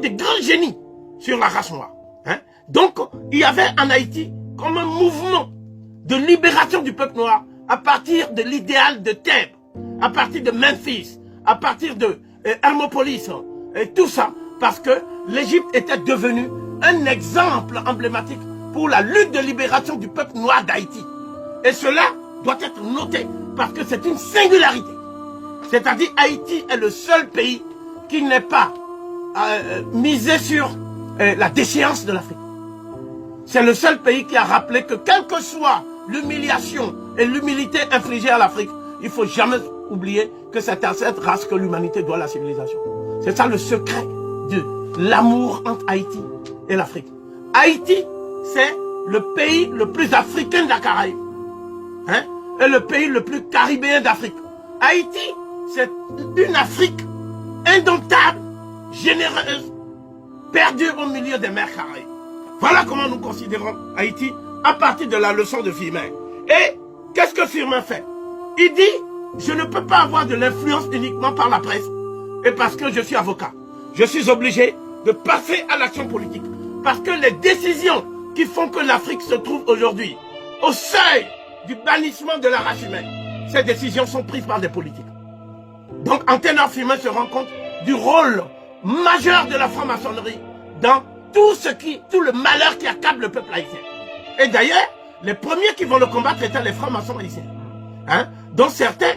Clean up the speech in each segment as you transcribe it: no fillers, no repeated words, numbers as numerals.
des grands génies sur la race noire. Hein? Donc, il y avait en Haïti comme un mouvement de libération du peuple noir à partir de l'idéal de Thèbes, à partir de Memphis, à partir de Hermopolis, et tout ça, parce que l'Égypte était devenue un exemple emblématique pour la lutte de libération du peuple noir d'Haïti. Et cela doit être noté parce que c'est une singularité. C'est-à-dire Haïti est le seul pays qui n'est pas misé sur la déchéance de l'Afrique. C'est le seul pays qui a rappelé que quelle que soit l'humiliation et l'humilité infligée à l'Afrique, il ne faut jamais oublier que c'est à cette race que l'humanité doit la civilisation. C'est ça le secret de l'amour entre Haïti et l'Afrique. Haïti, c'est le pays le plus africain de la Caraïbe. Hein? Et le pays le plus caribéen d'Afrique. Haïti, c'est une Afrique indomptable, généreuse, perdue au milieu des mers Caraïbes. Voilà comment nous considérons Haïti à partir de la leçon de Firmin. Et qu'est-ce que Firmin fait? Il dit, je ne peux pas avoir de l'influence uniquement par la presse et parce que je suis avocat. Je suis obligé de passer à l'action politique. Parce que les décisions qui font que l'Afrique se trouve aujourd'hui au seuil du bannissement de la race humaine, ces décisions sont prises par des politiques. Donc Anténor Firmin se rend compte du rôle majeur de la franc-maçonnerie dans tout le malheur qui accable le peuple haïtien. Et d'ailleurs, les premiers qui vont le combattre étaient les francs-maçons haïtiens, hein, dont certains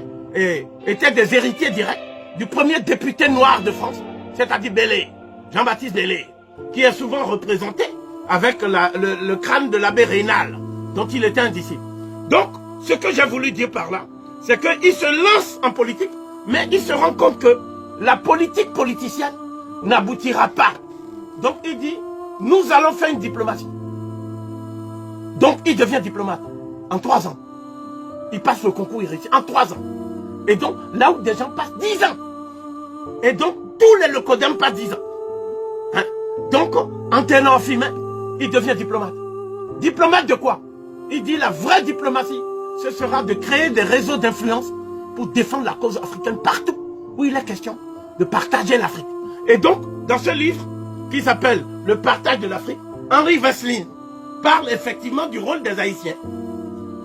étaient des héritiers directs du premier député noir de France, c'est-à-dire Bellé, Jean-Baptiste Bellé, qui est souvent représenté avec le crâne de l'abbé Rénal, dont il était un disciple. Donc, ce que j'ai voulu dire par là, c'est qu'il se lance en politique, mais il se rend compte que la politique politicienne n'aboutira pas. Donc il dit, nous allons faire une diplomatie. Donc il devient diplomate en 3 ans. Il passe le concours, il réussit en 3 ans. Et donc, là où des gens passent 10 ans. Et donc, tous les locodèmes passent 10 ans. Hein? Donc, Anténor Firmin, il devient diplomate. Diplomate de quoi? Il dit la vraie diplomatie, ce sera de créer des réseaux d'influence pour défendre la cause africaine partout où il est question de partager l'Afrique. Et donc, dans ce livre qui s'appelle Le partage de l'Afrique, Henri Vesseline parle effectivement du rôle des Haïtiens.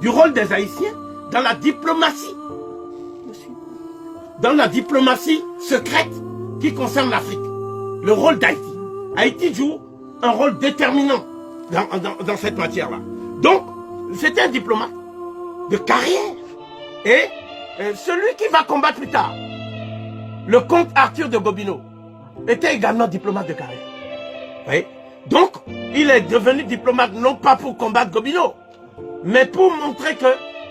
Du rôle des Haïtiens dans la diplomatie. Dans la diplomatie secrète qui concerne l'Afrique. Le rôle d'Haïti. Haïti joue un rôle déterminant dans cette matière-là. Donc, c'était un diplomate de carrière. Et celui qui va combattre plus tard, le comte Arthur de Gobineau, était également diplomate de carrière. Oui. Donc, il est devenu diplomate non pas pour combattre Gobineau, mais pour montrer que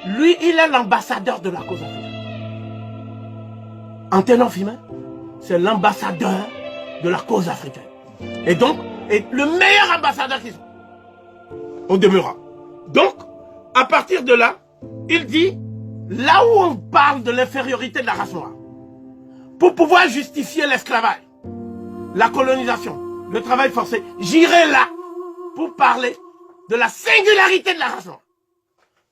lui, il est l'ambassadeur de la cause africaine. Anténor Firmin, c'est l'ambassadeur de la cause africaine. Et donc, est le meilleur ambassadeur qu'ils ont. On demeura. Donc, à partir de là, il dit, là où on parle de l'infériorité de la race noire, pour pouvoir justifier l'esclavage, la colonisation, le travail forcé, j'irai là pour parler de la singularité de la race noire.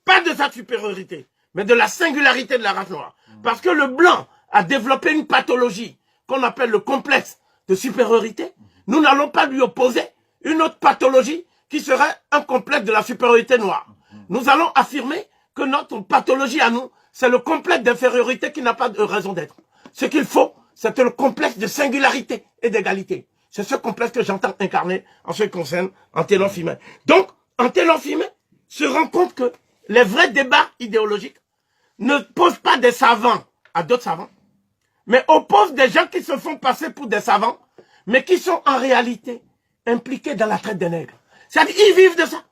Pas de sa supériorité, mais de la singularité de la race noire. Parce que le blanc a développé une pathologie qu'on appelle le complexe de supériorité. Nous n'allons pas lui opposer une autre pathologie qui serait un complexe de la supériorité noire. Nous allons affirmer que notre pathologie à nous, c'est le complexe d'infériorité qui n'a pas de raison d'être. Ce qu'il faut, c'est le complexe de singularité et d'égalité. C'est ce complexe que j'entends incarner en ce qui concerne Anténor Firmin. Donc, Anténor Firmin se rend compte que les vrais débats idéologiques ne posent pas des savants à d'autres savants, mais opposent des gens qui se font passer pour des savants, mais qui sont en réalité impliqués dans la traite des nègres. C'est-à-dire qu'ils vivent de ça.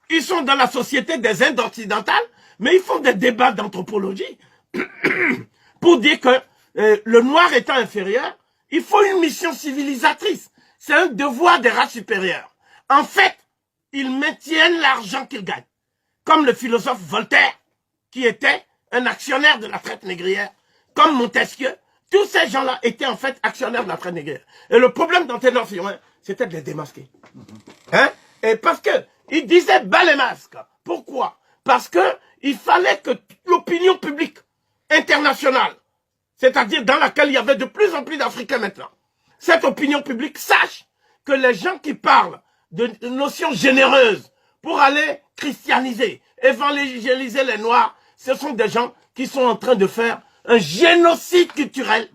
Ils sont dans la société des Indes occidentales, mais ils font des débats d'anthropologie pour dire que le noir étant inférieur, il faut une mission civilisatrice. C'est un devoir des races supérieures. En fait, ils maintiennent l'argent qu'ils gagnent. Comme le philosophe Voltaire, qui était un actionnaire de la traite négrière, comme Montesquieu, tous ces gens-là étaient en fait actionnaires de la traite négrière. Et le problème d'Anténor Firmin, c'était de les démasquer. Hein? Et parce que il disait bas les masques. Pourquoi? Parce que il fallait que l'opinion publique internationale, c'est-à-dire dans laquelle il y avait de plus en plus d'Africains maintenant, cette opinion publique sache que les gens qui parlent de notions généreuses pour aller christianiser, évangéliser les Noirs, ce sont des gens qui sont en train de faire un génocide culturel,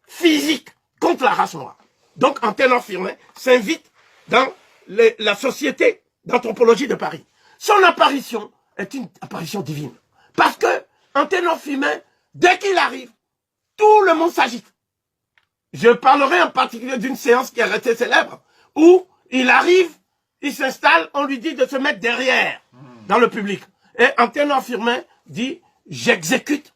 physique, contre la race noire. Donc, Anténor Firmin s'invite dans la société d'anthropologie de Paris. Son apparition est une apparition divine. Parce que Anténor Firmin, dès qu'il arrive, tout le monde s'agite. Je parlerai en particulier d'une séance qui est restée célèbre, où il arrive, il s'installe, on lui dit de se mettre derrière, dans le public. Et Anténor Firmin dit, j'exécute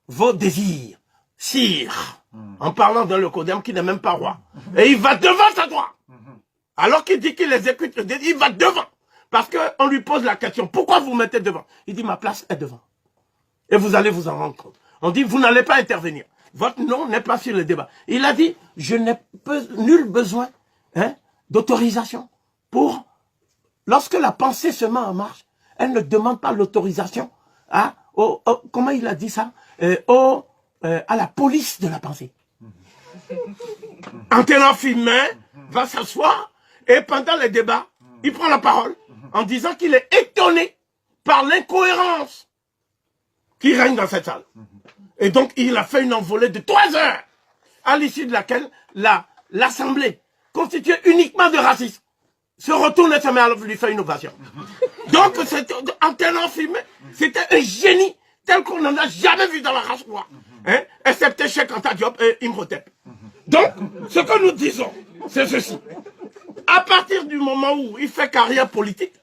vos désirs, sire, en parlant d'un Lecodème qui n'est même pas roi. Et il va devant sa droite. Alors qu'il dit qu'il exécute le désir, il va devant. Parce qu'on lui pose la question, pourquoi vous mettez devant? Il dit, ma place est devant. Et vous allez vous en rendre compte. On dit, vous n'allez pas intervenir. Votre nom n'est pas sur le débat. Il a dit, je n'ai nul besoin d'autorisation pour... Lorsque la pensée se met en marche, elle ne demande pas l'autorisation à... comment il a dit ça? À la police de la pensée. Anténor Firmin va s'asseoir et pendant les débats, il prend la parole en disant qu'il est étonné par l'incohérence qui règne dans cette salle. Et donc, il a fait une envolée de 3 heures, à l'issue de laquelle l'Assemblée, constituée uniquement de racistes, se retourne et se met à lui faire une ovation. Donc, Anténor Firmin, c'était un génie tel qu'on n'en a jamais vu dans la race noire, excepté Cheikh Anta Diop et Imhotep. Donc, ce que nous disons, c'est ceci. À partir du moment où il fait carrière politique,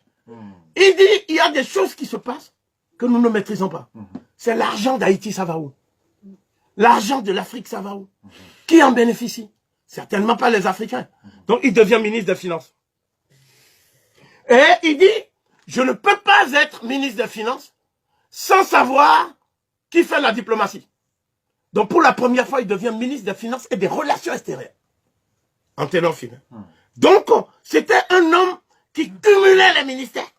il dit il y a des choses qui se passent que nous ne maîtrisons pas. C'est l'argent d'Haïti, ça va où? L'argent de l'Afrique, ça va où? Qui en bénéficie? Certainement pas les Africains. Donc il devient ministre des Finances. Et il dit, je ne peux pas être ministre des Finances sans savoir qui fait la diplomatie. Donc pour la première fois, il devient ministre des Finances et des Relations extérieures. Anténor Firmin. Donc c'était un homme qui cumulait les ministères.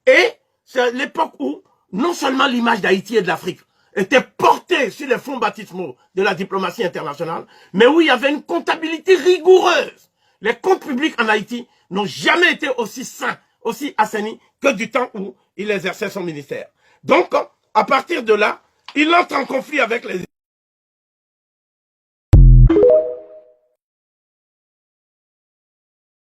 Et c'est l'époque où non seulement l'image d'Haïti et de l'Afrique était portée sur les fonds baptismaux de la diplomatie internationale, mais où il y avait une comptabilité rigoureuse. Les comptes publics en Haïti n'ont jamais été aussi sains, aussi assainis que du temps où il exerçait son ministère. Donc, à partir de là, il entre en conflit avec les